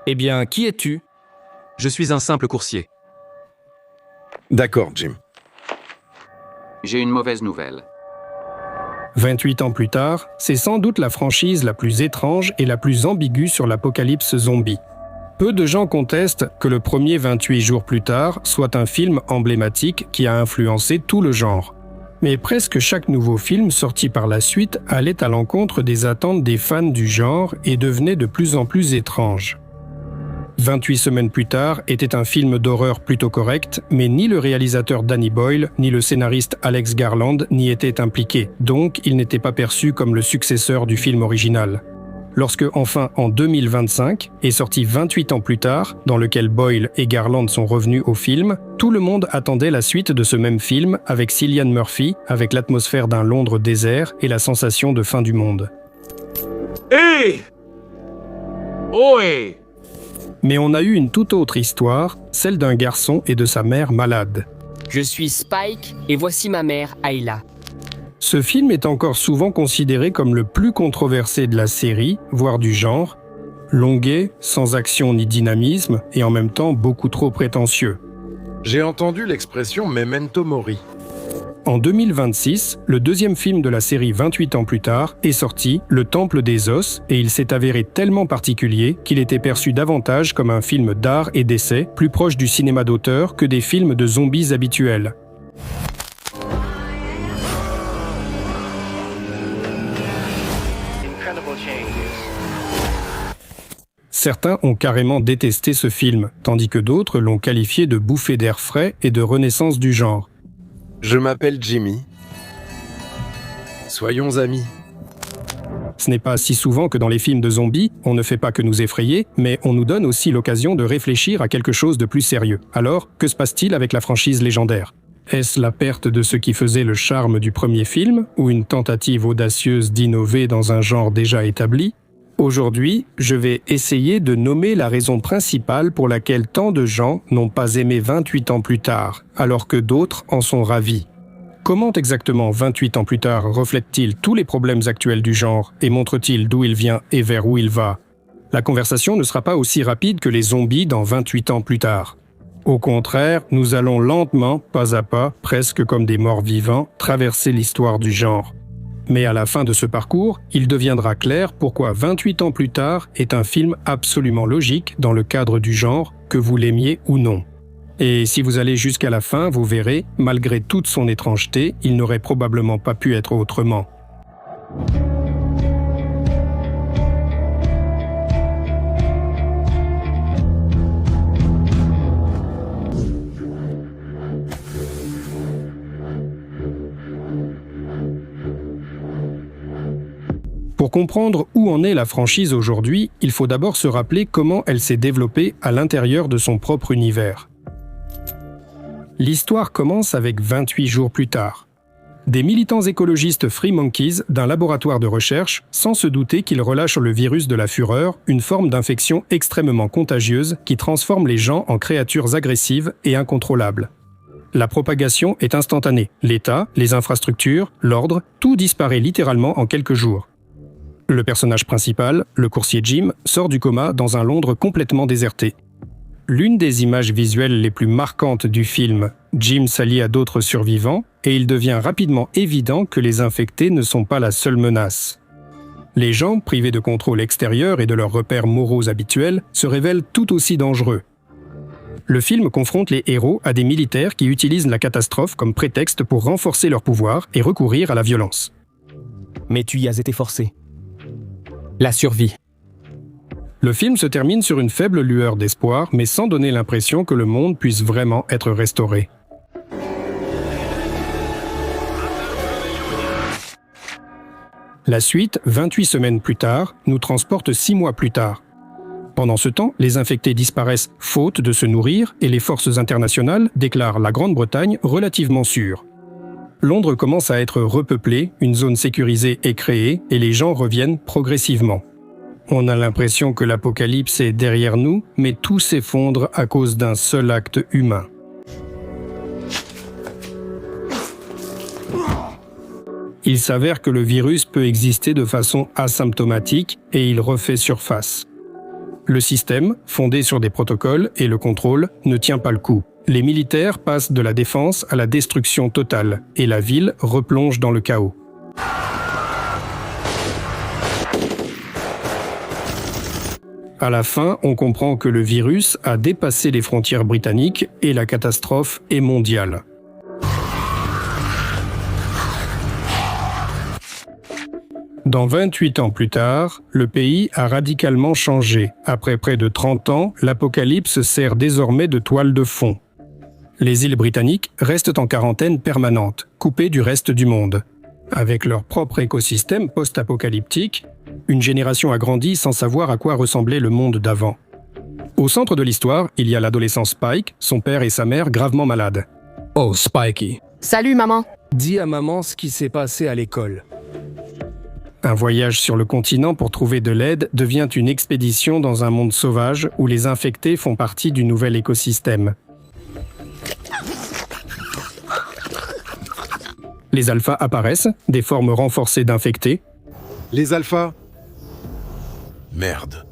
Eh bien, qui es-tu? Je suis un simple coursier. D'accord, Jim. J'ai une mauvaise nouvelle. 28 ans plus tard, c'est sans doute la franchise la plus étrange et la plus ambiguë sur l'apocalypse zombie. Peu de gens contestent que le premier 28 jours plus tard soit un film emblématique qui a influencé tout le genre. Mais presque chaque nouveau film sorti par la suite allait à l'encontre des attentes des fans du genre et devenait de plus en plus étrange. 28 semaines plus tard était un film d'horreur plutôt correct, mais ni le réalisateur Danny Boyle, ni le scénariste Alex Garland n'y étaient impliqués, donc il n'était pas perçu comme le successeur du film original. Lorsque, enfin, en 2025, est sorti 28 ans plus tard, dans lequel Boyle et Garland sont revenus au film, tout le monde attendait la suite de ce même film avec Cillian Murphy, avec l'atmosphère d'un Londres désert et la sensation de fin du monde. Hé! Ohé! Mais on a eu une toute autre histoire, celle d'un garçon et de sa mère malade. Je suis Spike et voici ma mère, Ayla. Ce film est encore souvent considéré comme le plus controversé de la série, voire du genre, longuet, sans action ni dynamisme, et en même temps beaucoup trop prétentieux. J'ai entendu l'expression Memento Mori. En 2026, le deuxième film de la série 28 ans plus tard est sorti, Le Temple des Os, et il s'est avéré tellement particulier qu'il était perçu davantage comme un film d'art et d'essai, plus proche du cinéma d'auteur que des films de zombies habituels. Certains ont carrément détesté ce film, tandis que d'autres l'ont qualifié de bouffée d'air frais et de renaissance du genre. Je m'appelle Jimmy. Soyons amis. Ce n'est pas si souvent que dans les films de zombies, on ne fait pas que nous effrayer, mais on nous donne aussi l'occasion de réfléchir à quelque chose de plus sérieux. Alors, que se passe-t-il avec la franchise légendaire ? Est-ce la perte de ce qui faisait le charme du premier film, ou une tentative audacieuse d'innover dans un genre déjà établi ? Aujourd'hui, je vais essayer de nommer la raison principale pour laquelle tant de gens n'ont pas aimé 28 ans plus tard, alors que d'autres en sont ravis. Comment exactement 28 ans plus tard reflète-t-il tous les problèmes actuels du genre et montre-t-il d'où il vient et vers où il va ? La conversation ne sera pas aussi rapide que les zombies dans 28 ans plus tard. Au contraire, nous allons lentement, pas à pas, presque comme des morts vivants, traverser l'histoire du genre. Mais à la fin de ce parcours, il deviendra clair pourquoi 28 ans plus tard est un film absolument logique dans le cadre du genre, que vous l'aimiez ou non. Et si vous allez jusqu'à la fin, vous verrez, malgré toute son étrangeté, il n'aurait probablement pas pu être autrement. Pour comprendre où en est la franchise aujourd'hui, il faut d'abord se rappeler comment elle s'est développée à l'intérieur de son propre univers. L'histoire commence avec 28 jours plus tard. Des militants écologistes Free Monkeys d'un laboratoire de recherche, sans se douter qu'ils relâchent le virus de la fureur, une forme d'infection extrêmement contagieuse qui transforme les gens en créatures agressives et incontrôlables. La propagation est instantanée. L'État, les infrastructures, l'ordre, tout disparaît littéralement en quelques jours. Le personnage principal, le coursier Jim, sort du coma dans un Londres complètement déserté. L'une des images visuelles les plus marquantes du film, Jim s'allie à d'autres survivants et il devient rapidement évident que les infectés ne sont pas la seule menace. Les gens, privés de contrôle extérieur et de leurs repères moraux habituels, se révèlent tout aussi dangereux. Le film confronte les héros à des militaires qui utilisent la catastrophe comme prétexte pour renforcer leur pouvoir et recourir à la violence. Mais tu y as été forcé. La survie. Le film se termine sur une faible lueur d'espoir, mais sans donner l'impression que le monde puisse vraiment être restauré. La suite, 28 semaines plus tard, nous transporte 6 mois plus tard. Pendant ce temps, les infectés disparaissent faute de se nourrir et les forces internationales déclarent la Grande-Bretagne relativement sûre. Londres commence à être repeuplée, une zone sécurisée est créée et les gens reviennent progressivement. On a l'impression que l'apocalypse est derrière nous, mais tout s'effondre à cause d'un seul acte humain. Il s'avère que le virus peut exister de façon asymptomatique et il refait surface. Le système, fondé sur des protocoles et le contrôle, ne tient pas le coup. Les militaires passent de la défense à la destruction totale, et la ville replonge dans le chaos. À la fin, on comprend que le virus a dépassé les frontières britanniques et la catastrophe est mondiale. Dans 28 ans plus tard, le pays a radicalement changé. Après près de 30 ans, l'apocalypse sert désormais de toile de fond. Les îles britanniques restent en quarantaine permanente, coupées du reste du monde. Avec leur propre écosystème post-apocalyptique, une génération a grandi sans savoir à quoi ressemblait le monde d'avant. Au centre de l'histoire, il y a l'adolescent Spike, son père et sa mère gravement malades. Oh, Spikey, Salut maman. dis à maman ce qui s'est passé à l'école. Un voyage sur le continent pour trouver de l'aide devient une expédition dans un monde sauvage où les infectés font partie du nouvel écosystème. Les alphas apparaissent, des formes renforcées d'infectés. Les alphas. Merde.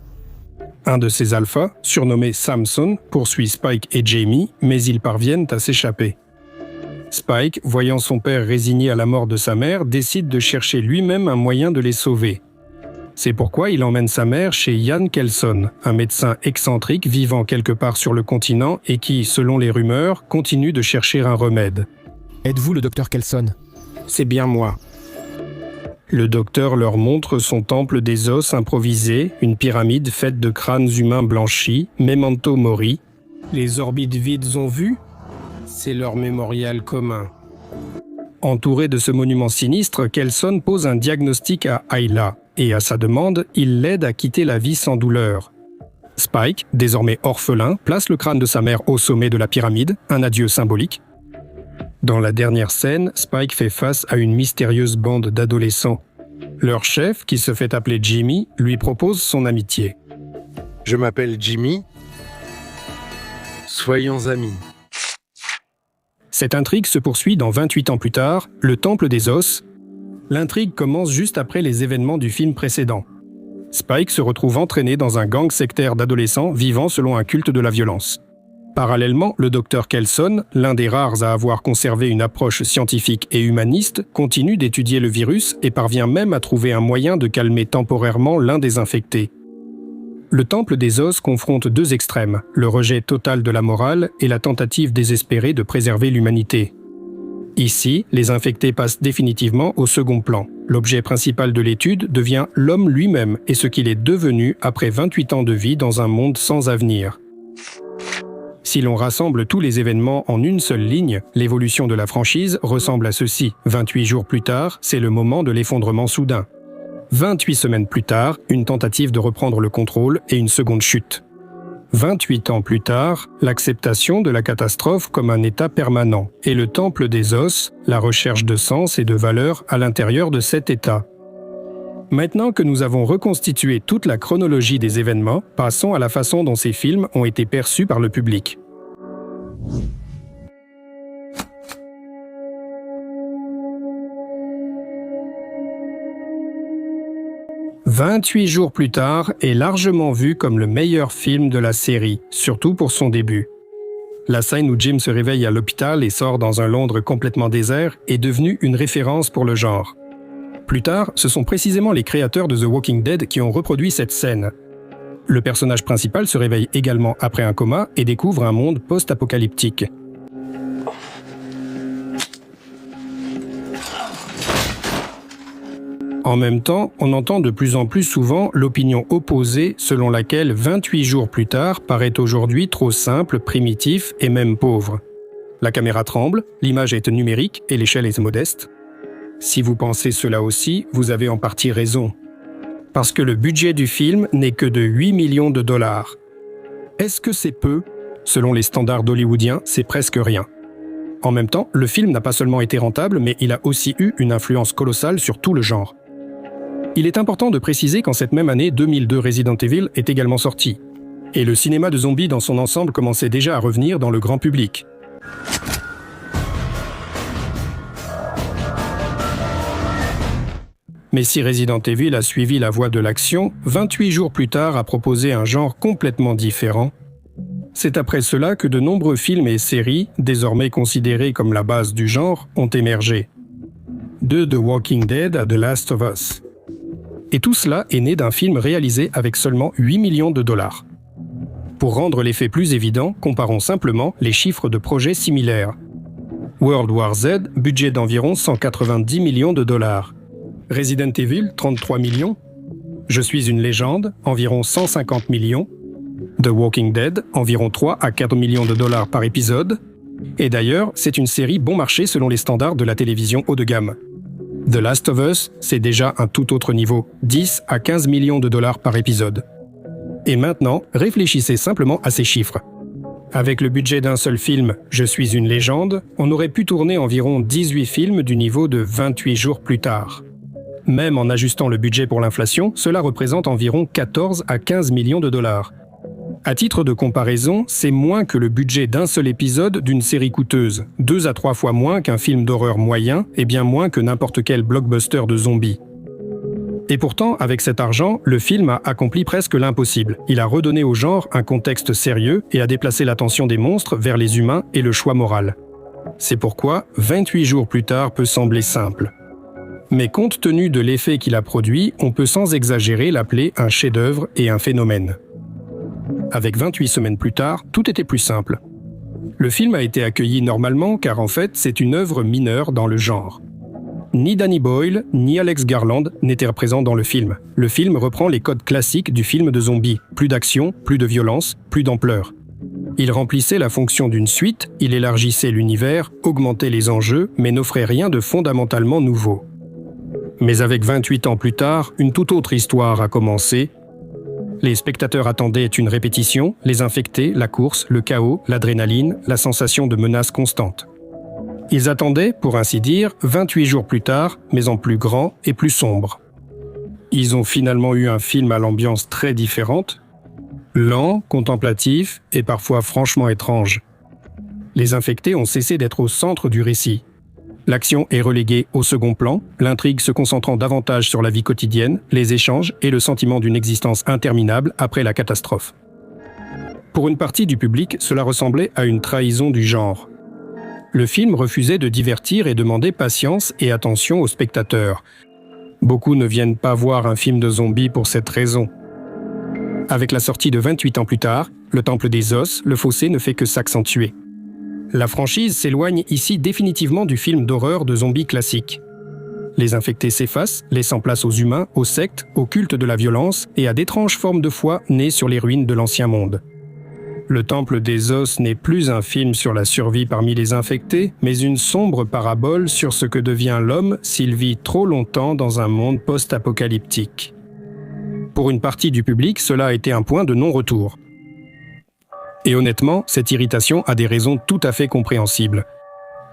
Un de ces alphas, surnommé Samson, poursuit Spike et Jamie, mais ils parviennent à s'échapper. Spike, voyant son père résigné à la mort de sa mère, décide de chercher lui-même un moyen de les sauver. C'est pourquoi il emmène sa mère chez Ian Kelson, un médecin excentrique vivant quelque part sur le continent et qui, selon les rumeurs, continue de chercher un remède. Êtes-vous le docteur Kelson? C'est bien moi. Le docteur leur montre son temple des os improvisé, une pyramide faite de crânes humains blanchis, Memento Mori. Les orbites vides ont vu? C'est leur mémorial commun. Entouré de ce monument sinistre, Kelson pose un diagnostic à Ayla, et à sa demande, il l'aide à quitter la vie sans douleur. Spike, désormais orphelin, place le crâne de sa mère au sommet de la pyramide, un adieu symbolique. Dans la dernière scène, Spike fait face à une mystérieuse bande d'adolescents. Leur chef, qui se fait appeler Jimmy, lui propose son amitié. Je m'appelle Jimmy. Soyons amis. Cette intrigue se poursuit dans 28 ans plus tard, le Temple des Os. L'intrigue commence juste après les événements du film précédent. Spike se retrouve entraîné dans un gang sectaire d'adolescents vivant selon un culte de la violence. Parallèlement, le docteur Kelson, l'un des rares à avoir conservé une approche scientifique et humaniste, continue d'étudier le virus et parvient même à trouver un moyen de calmer temporairement l'un des infectés. Le Temple des Os confronte deux extrêmes, le rejet total de la morale et la tentative désespérée de préserver l'humanité. Ici, les infectés passent définitivement au second plan. L'objet principal de l'étude devient l'homme lui-même et ce qu'il est devenu après 28 ans de vie dans un monde sans avenir. Si l'on rassemble tous les événements en une seule ligne, l'évolution de la franchise ressemble à ceci. 28 jours plus tard, c'est le moment de l'effondrement soudain. 28 semaines plus tard, une tentative de reprendre le contrôle et une seconde chute. 28 ans plus tard, l'acceptation de la catastrophe comme un état permanent et le temple des os, la recherche de sens et de valeur à l'intérieur de cet état. Maintenant que nous avons reconstitué toute la chronologie des événements, passons à la façon dont ces films ont été perçus par le public. « 28 jours plus tard » est largement vu comme le meilleur film de la série, surtout pour son début. La scène où Jim se réveille à l'hôpital et sort dans un Londres complètement désert est devenue une référence pour le genre. Plus tard, ce sont précisément les créateurs de The Walking Dead qui ont reproduit cette scène. Le personnage principal se réveille également après un coma et découvre un monde post-apocalyptique. En même temps, on entend de plus en plus souvent l'opinion opposée selon laquelle 28 jours plus tard paraît aujourd'hui trop simple, primitif et même pauvre. La caméra tremble, l'image est numérique et l'échelle est modeste. Si vous pensez cela aussi, vous avez en partie raison. Parce que le budget du film n'est que de 8 millions de dollars. Est-ce que c'est peu? Selon les standards hollywoodiens, c'est presque rien. En même temps, le film n'a pas seulement été rentable, mais il a aussi eu une influence colossale sur tout le genre. Il est important de préciser qu'en cette même année, 2002 Resident Evil est également sorti. Et le cinéma de zombies dans son ensemble commençait déjà à revenir dans le grand public. Mais si Resident Evil a suivi la voie de l'action, 28 jours plus tard a proposé un genre complètement différent. C'est après cela que de nombreux films et séries, désormais considérés comme la base du genre, ont émergé. De The Walking Dead à The Last of Us. Et tout cela est né d'un film réalisé avec seulement 8 millions de dollars. Pour rendre l'effet plus évident, comparons simplement les chiffres de projets similaires. World War Z, budget d'environ 190 millions de dollars. Resident Evil, 33 millions. Je suis une légende, environ 150 millions. The Walking Dead, environ 3 à 4 millions de dollars par épisode. Et d'ailleurs, c'est une série bon marché selon les standards de la télévision haut de gamme. The Last of Us, c'est déjà un tout autre niveau, 10 à 15 millions de dollars par épisode. Et maintenant, réfléchissez simplement à ces chiffres. Avec le budget d'un seul film, Je suis une légende, on aurait pu tourner environ 18 films du niveau de 28 jours plus tard. Même en ajustant le budget pour l'inflation, cela représente environ 14 à 15 millions de dollars. À titre de comparaison, c'est moins que le budget d'un seul épisode d'une série coûteuse, 2 à 3 fois moins qu'un film d'horreur moyen et bien moins que n'importe quel blockbuster de zombies. Et pourtant, avec cet argent, le film a accompli presque l'impossible. Il a redonné au genre un contexte sérieux et a déplacé l'attention des monstres vers les humains et le choix moral. C'est pourquoi 28 jours plus tard peut sembler simple. Mais compte tenu de l'effet qu'il a produit, on peut sans exagérer l'appeler un chef-d'œuvre et un phénomène. Avec 28 semaines plus tard, tout était plus simple. Le film a été accueilli normalement car en fait, c'est une œuvre mineure dans le genre. Ni Danny Boyle, ni Alex Garland n'étaient présents dans le film. Le film reprend les codes classiques du film de zombies. Plus d'action, plus de violence, plus d'ampleur. Il remplissait la fonction d'une suite, il élargissait l'univers, augmentait les enjeux, mais n'offrait rien de fondamentalement nouveau. Mais avec 28 ans plus tard, une toute autre histoire a commencé. Les spectateurs attendaient une répétition, les infectés, la course, le chaos, l'adrénaline, la sensation de menace constante. Ils attendaient, pour ainsi dire, 28 jours plus tard, mais en plus grand et plus sombre. Ils ont finalement eu un film à l'ambiance très différente, lent, contemplatif et parfois franchement étrange. Les infectés ont cessé d'être au centre du récit. L'action est reléguée au second plan, l'intrigue se concentrant davantage sur la vie quotidienne, les échanges et le sentiment d'une existence interminable après la catastrophe. Pour une partie du public, cela ressemblait à une trahison du genre. Le film refusait de divertir et demandait patience et attention aux spectateurs. Beaucoup ne viennent pas voir un film de zombies pour cette raison. Avec la sortie de 28 ans plus tard, Le Temple des Os, le fossé ne fait que s'accentuer. La franchise s'éloigne ici définitivement du film d'horreur de zombies classique. Les infectés s'effacent, laissant place aux humains, aux sectes, au culte de la violence et à d'étranges formes de foi nées sur les ruines de l'ancien monde. Le Temple des Os n'est plus un film sur la survie parmi les infectés, mais une sombre parabole sur ce que devient l'homme s'il vit trop longtemps dans un monde post-apocalyptique. Pour une partie du public, cela a été un point de non-retour. Et honnêtement, cette irritation a des raisons tout à fait compréhensibles.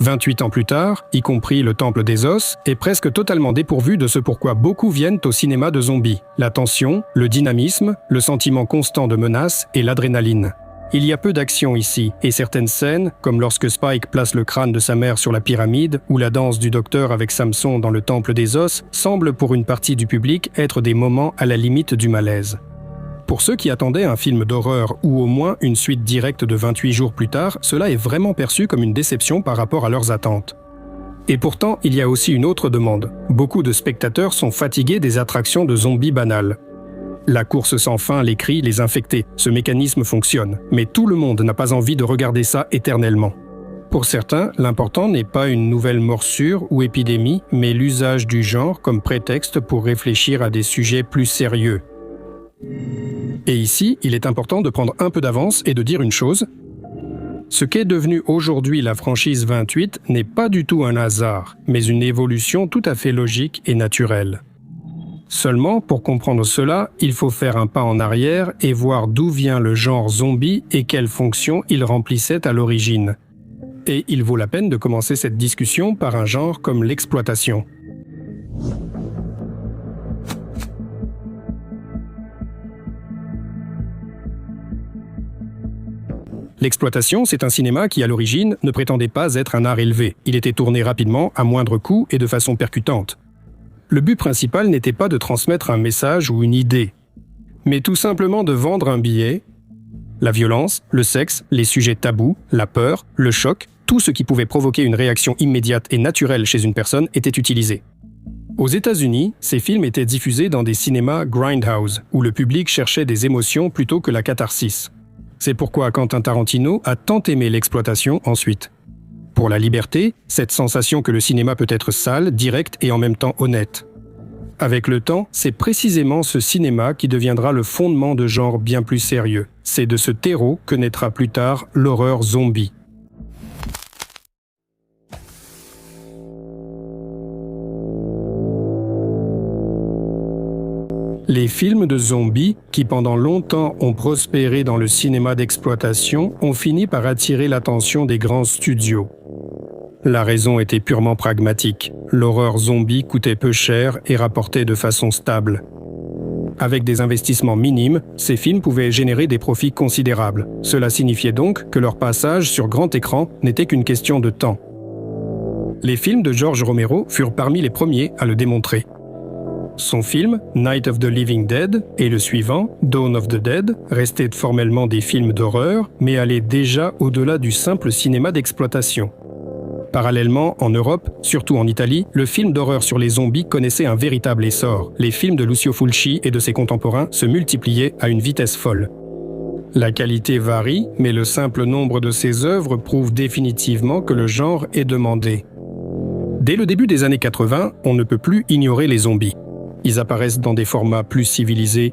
28 ans plus tard, y compris Le Temple des Os, est presque totalement dépourvu de ce pourquoi beaucoup viennent au cinéma de zombies. La tension, le dynamisme, le sentiment constant de menace et l'adrénaline. Il y a peu d'action ici, et certaines scènes, comme lorsque Spike place le crâne de sa mère sur la pyramide, ou la danse du docteur avec Samson dans le Temple des Os, semblent pour une partie du public être des moments à la limite du malaise. Pour ceux qui attendaient un film d'horreur ou au moins une suite directe de 28 jours plus tard, cela est vraiment perçu comme une déception par rapport à leurs attentes. Et pourtant, il y a aussi une autre demande. Beaucoup de spectateurs sont fatigués des attractions de zombies banales. La course sans fin, les cris, les infectés, ce mécanisme fonctionne. Mais tout le monde n'a pas envie de regarder ça éternellement. Pour certains, l'important n'est pas une nouvelle morsure ou épidémie, mais l'usage du genre comme prétexte pour réfléchir à des sujets plus sérieux. Et ici, il est important de prendre un peu d'avance et de dire une chose. Ce qu'est devenu aujourd'hui la franchise 28 n'est pas du tout un hasard, mais une évolution tout à fait logique et naturelle. Seulement, pour comprendre cela, il faut faire un pas en arrière et voir d'où vient le genre zombie et quelle fonction il remplissait à l'origine. Et il vaut la peine de commencer cette discussion par un genre comme l'exploitation. L'exploitation, c'est un cinéma qui, à l'origine, ne prétendait pas être un art élevé. Il était tourné rapidement, à moindre coût et de façon percutante. Le but principal n'était pas de transmettre un message ou une idée, mais tout simplement de vendre un billet. La violence, le sexe, les sujets tabous, la peur, le choc, tout ce qui pouvait provoquer une réaction immédiate et naturelle chez une personne était utilisé. Aux États-Unis, ces films étaient diffusés dans des cinémas grindhouse, où le public cherchait des émotions plutôt que la catharsis. C'est pourquoi Quentin Tarantino a tant aimé l'exploitation ensuite. Pour la liberté, cette sensation que le cinéma peut être sale, direct et en même temps honnête. Avec le temps, c'est précisément ce cinéma qui deviendra le fondement de genres bien plus sérieux. C'est de ce terreau que naîtra plus tard l'horreur zombie. Les films de zombies, qui pendant longtemps ont prospéré dans le cinéma d'exploitation, ont fini par attirer l'attention des grands studios. La raison était purement pragmatique. L'horreur zombie coûtait peu cher et rapportait de façon stable. Avec des investissements minimes, ces films pouvaient générer des profits considérables. Cela signifiait donc que leur passage sur grand écran n'était qu'une question de temps. Les films de George Romero furent parmi les premiers à le démontrer. Son film, Night of the Living Dead, et le suivant, Dawn of the Dead, restaient formellement des films d'horreur, mais allaient déjà au-delà du simple cinéma d'exploitation. Parallèlement, en Europe, surtout en Italie, le film d'horreur sur les zombies connaissait un véritable essor. Les films de Lucio Fulci et de ses contemporains se multipliaient à une vitesse folle. La qualité varie, mais le simple nombre de ces œuvres prouve définitivement que le genre est demandé. Dès le début des années 80, on ne peut plus ignorer les zombies. Ils apparaissent dans des formats plus civilisés.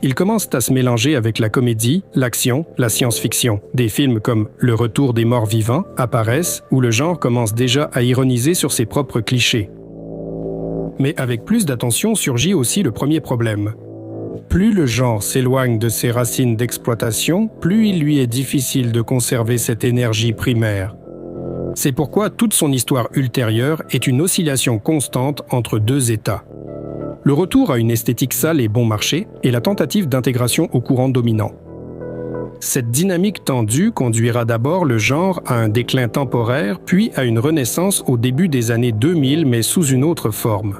Ils commencent à se mélanger avec la comédie, l'action, la science-fiction. Des films comme Le Retour des morts vivants apparaissent où le genre commence déjà à ironiser sur ses propres clichés. Mais avec plus d'attention surgit aussi le premier problème. Plus le genre s'éloigne de ses racines d'exploitation, plus il lui est difficile de conserver cette énergie primaire. C'est pourquoi toute son histoire ultérieure est une oscillation constante entre deux états. Le retour à une esthétique sale et bon marché et la tentative d'intégration au courant dominant. Cette dynamique tendue conduira d'abord le genre à un déclin temporaire, puis à une renaissance au début des années 2000, mais sous une autre forme.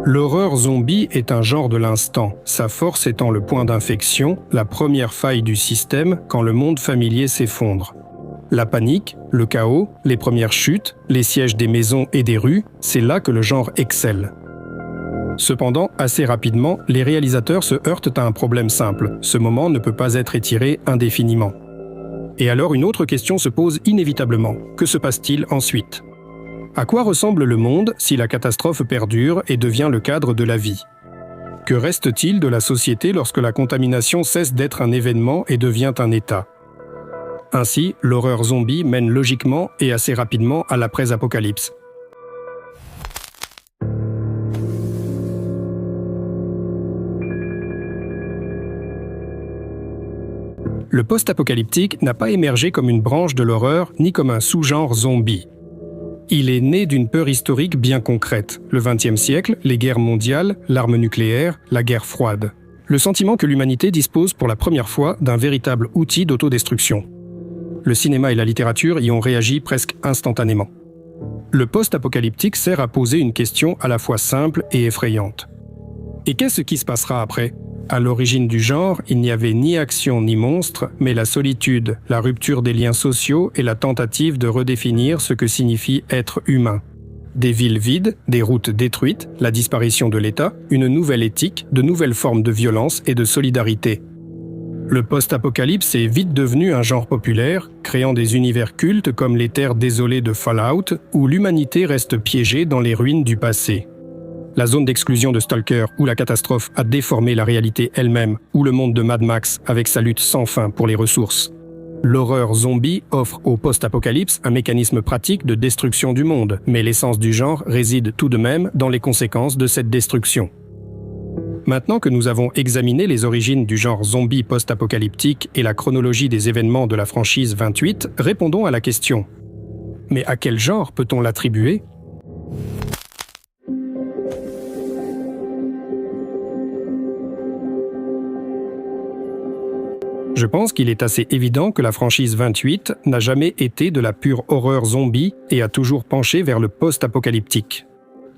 L'horreur zombie est un genre de l'instant, sa force étant le point d'infection, la première faille du système quand le monde familier s'effondre. La panique, le chaos, les premières chutes, les sièges des maisons et des rues, c'est là que le genre excelle. Cependant, assez rapidement, les réalisateurs se heurtent à un problème simple. Ce moment ne peut pas être étiré indéfiniment. Et alors une autre question se pose inévitablement. Que se passe-t-il ensuite ? À quoi ressemble le monde si la catastrophe perdure et devient le cadre de la vie ? Que reste-t-il de la société lorsque la contamination cesse d'être un événement et devient un état ? Ainsi, l'horreur zombie mène logiquement et assez rapidement à l'après-apocalypse. Le post-apocalyptique n'a pas émergé comme une branche de l'horreur ni comme un sous-genre zombie. Il est né d'une peur historique bien concrète. Le XXe siècle, les guerres mondiales, l'arme nucléaire, la guerre froide. Le sentiment que l'humanité dispose pour la première fois d'un véritable outil d'autodestruction. Le cinéma et la littérature y ont réagi presque instantanément. Le post-apocalyptique sert à poser une question à la fois simple et effrayante. Et qu'est-ce qui se passera après ? À l'origine du genre, il n'y avait ni action ni monstre, mais la solitude, la rupture des liens sociaux et la tentative de redéfinir ce que signifie être humain. Des villes vides, des routes détruites, la disparition de l'État, une nouvelle éthique, de nouvelles formes de violence et de solidarité. Le post-apocalypse est vite devenu un genre populaire, créant des univers cultes comme les terres désolées de Fallout, où l'humanité reste piégée dans les ruines du passé. La zone d'exclusion de Stalker, où la catastrophe a déformé la réalité elle-même, ou le monde de Mad Max avec sa lutte sans fin pour les ressources. L'horreur zombie offre au post-apocalypse un mécanisme pratique de destruction du monde, mais l'essence du genre réside tout de même dans les conséquences de cette destruction. Maintenant que nous avons examiné les origines du genre zombie post-apocalyptique et la chronologie des événements de la franchise 28, répondons à la question. Mais à quel genre peut-on l'attribuer ? Je pense qu'il est assez évident que la franchise 28 n'a jamais été de la pure horreur zombie et a toujours penché vers le post-apocalyptique.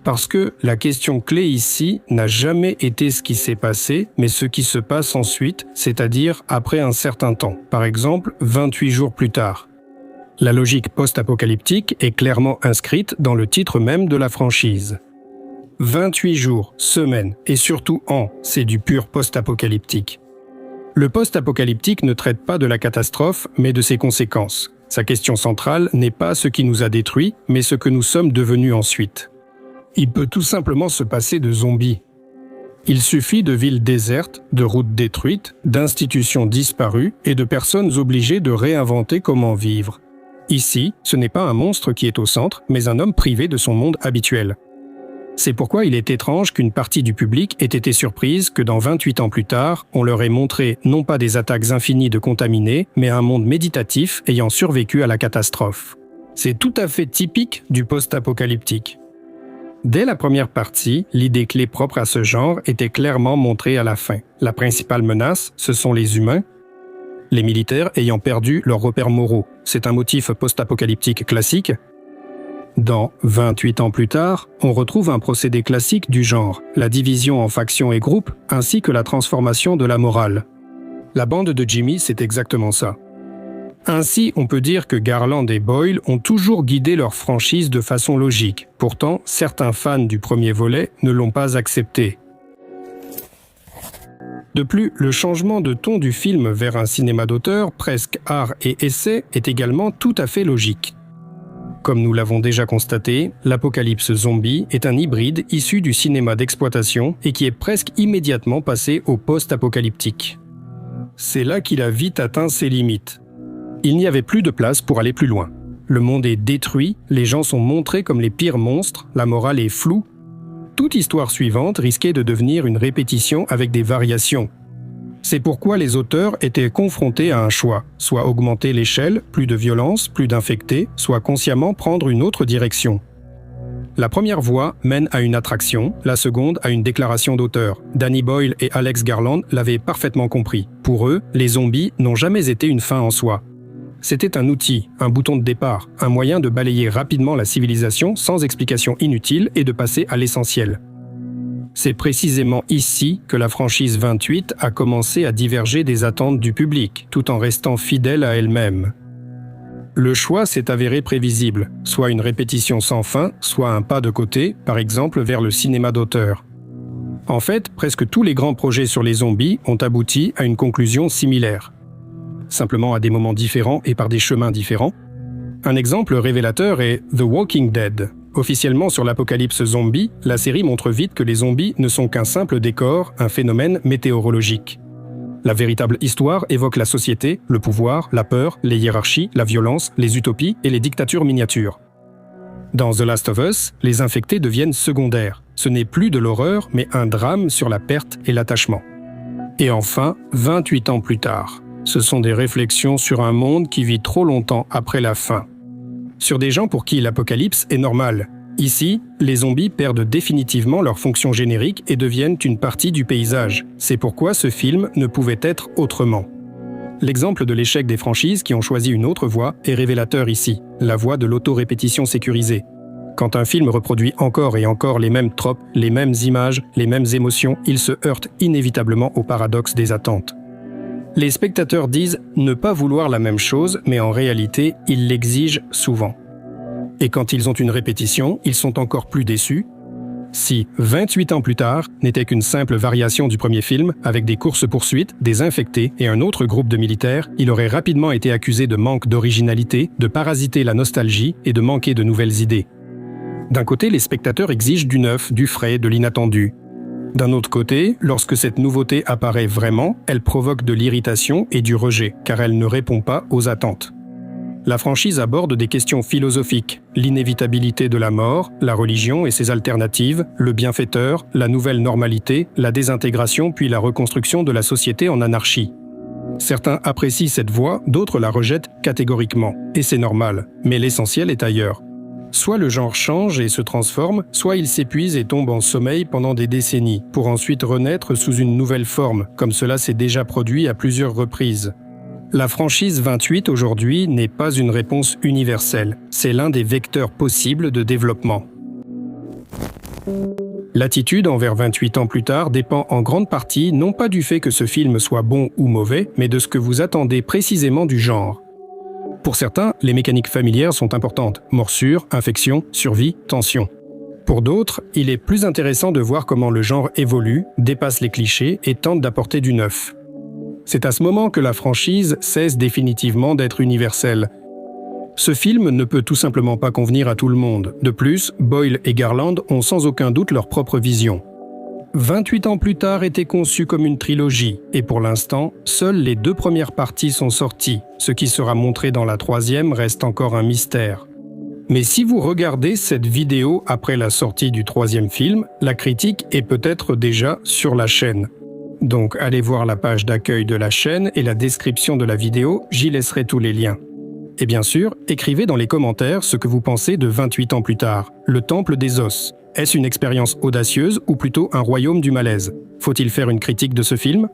Parce que la question clé ici n'a jamais été ce qui s'est passé, mais ce qui se passe ensuite, c'est-à-dire après un certain temps, par exemple 28 jours plus tard. La logique post-apocalyptique est clairement inscrite dans le titre même de la franchise. 28 jours, semaines et surtout ans, c'est du pur post-apocalyptique. Le post-apocalyptique ne traite pas de la catastrophe, mais de ses conséquences. Sa question centrale n'est pas ce qui nous a détruits, mais ce que nous sommes devenus ensuite. Il peut tout simplement se passer de zombies. Il suffit de villes désertes, de routes détruites, d'institutions disparues et de personnes obligées de réinventer comment vivre. Ici, ce n'est pas un monstre qui est au centre, mais un homme privé de son monde habituel. C'est pourquoi il est étrange qu'une partie du public ait été surprise que dans 28 ans plus tard, on leur ait montré non pas des attaques infinies de contaminés, mais un monde méditatif ayant survécu à la catastrophe. C'est tout à fait typique du post-apocalyptique. Dès la première partie, l'idée clé propre à ce genre était clairement montrée à la fin. La principale menace, ce sont les humains, les militaires ayant perdu leurs repères moraux. C'est un motif post-apocalyptique classique. Dans 28 ans plus tard, on retrouve un procédé classique du genre, la division en factions et groupes, ainsi que la transformation de la morale. La bande de Jimmy, c'est exactement ça. Ainsi, on peut dire que Garland et Boyle ont toujours guidé leur franchise de façon logique. Pourtant, certains fans du premier volet ne l'ont pas accepté. De plus, le changement de ton du film vers un cinéma d'auteur, presque art et essai, est également tout à fait logique. Comme nous l'avons déjà constaté, l'Apocalypse Zombie est un hybride issu du cinéma d'exploitation et qui est presque immédiatement passé au post-apocalyptique. C'est là qu'il a vite atteint ses limites. Il n'y avait plus de place pour aller plus loin. Le monde est détruit, les gens sont montrés comme les pires monstres, la morale est floue. Toute histoire suivante risquait de devenir une répétition avec des variations. C'est pourquoi les auteurs étaient confrontés à un choix, soit augmenter l'échelle, plus de violence, plus d'infectés, soit consciemment prendre une autre direction. La première voie mène à une attraction, la seconde à une déclaration d'auteur. Danny Boyle et Alex Garland l'avaient parfaitement compris. Pour eux, les zombies n'ont jamais été une fin en soi. C'était un outil, un bouton de départ, un moyen de balayer rapidement la civilisation sans explication inutile et de passer à l'essentiel. C'est précisément ici que la franchise 28 a commencé à diverger des attentes du public, tout en restant fidèle à elle-même. Le choix s'est avéré prévisible, soit une répétition sans fin, soit un pas de côté, par exemple vers le cinéma d'auteur. En fait, presque tous les grands projets sur les zombies ont abouti à une conclusion similaire. Simplement à des moments différents et par des chemins différents. Un exemple révélateur est The Walking Dead. Officiellement sur l'apocalypse zombie, la série montre vite que les zombies ne sont qu'un simple décor, un phénomène météorologique. La véritable histoire évoque la société, le pouvoir, la peur, les hiérarchies, la violence, les utopies et les dictatures miniatures. Dans The Last of Us, les infectés deviennent secondaires. Ce n'est plus de l'horreur, mais un drame sur la perte et l'attachement. Et enfin, 28 ans plus tard, ce sont des réflexions sur un monde qui vit trop longtemps après la fin. Sur des gens pour qui l'apocalypse est normal. Ici, les zombies perdent définitivement leur fonction générique et deviennent une partie du paysage. C'est pourquoi ce film ne pouvait être autrement. L'exemple de l'échec des franchises qui ont choisi une autre voie est révélateur ici, la voie de l'auto-répétition sécurisée. Quand un film reproduit encore et encore les mêmes tropes, les mêmes images, les mêmes émotions, il se heurte inévitablement au paradoxe des attentes. Les spectateurs disent ne pas vouloir la même chose, mais en réalité, ils l'exigent souvent. Et quand ils ont une répétition, ils sont encore plus déçus. Si 28 ans plus tard n'était qu'une simple variation du premier film, avec des courses-poursuites, des infectés et un autre groupe de militaires, il aurait rapidement été accusé de manque d'originalité, de parasiter la nostalgie et de manquer de nouvelles idées. D'un côté, les spectateurs exigent du neuf, du frais, de l'inattendu. D'un autre côté, lorsque cette nouveauté apparaît vraiment, elle provoque de l'irritation et du rejet, car elle ne répond pas aux attentes. La franchise aborde des questions philosophiques, l'inévitabilité de la mort, la religion et ses alternatives, le bienfaiteur, la nouvelle normalité, la désintégration puis la reconstruction de la société en anarchie. Certains apprécient cette voie, d'autres la rejettent catégoriquement, et c'est normal, mais l'essentiel est ailleurs. Soit le genre change et se transforme, soit il s'épuise et tombe en sommeil pendant des décennies, pour ensuite renaître sous une nouvelle forme, comme cela s'est déjà produit à plusieurs reprises. La franchise 28 aujourd'hui n'est pas une réponse universelle, c'est l'un des vecteurs possibles de développement. L'attitude envers 28 ans plus tard dépend en grande partie non pas du fait que ce film soit bon ou mauvais, mais de ce que vous attendez précisément du genre. Pour certains, les mécaniques familières sont importantes. Morsure, infection, survie, tension. Pour d'autres, il est plus intéressant de voir comment le genre évolue, dépasse les clichés et tente d'apporter du neuf. C'est à ce moment que la franchise cesse définitivement d'être universelle. Ce film ne peut tout simplement pas convenir à tout le monde. De plus, Boyle et Garland ont sans aucun doute leur propre vision. 28 ans plus tard était conçu comme une trilogie, et pour l'instant, seules les 2 premières parties sont sorties. Ce qui sera montré dans la 3e reste encore un mystère. Mais si vous regardez cette vidéo après la sortie du 3e film, la critique est peut-être déjà sur la chaîne. Donc allez voir la page d'accueil de la chaîne et la description de la vidéo, j'y laisserai tous les liens. Et bien sûr, écrivez dans les commentaires ce que vous pensez de 28 ans plus tard, le Temple des Os. Est-ce une expérience audacieuse ou plutôt un royaume du malaise? Faut-il faire une critique de ce film?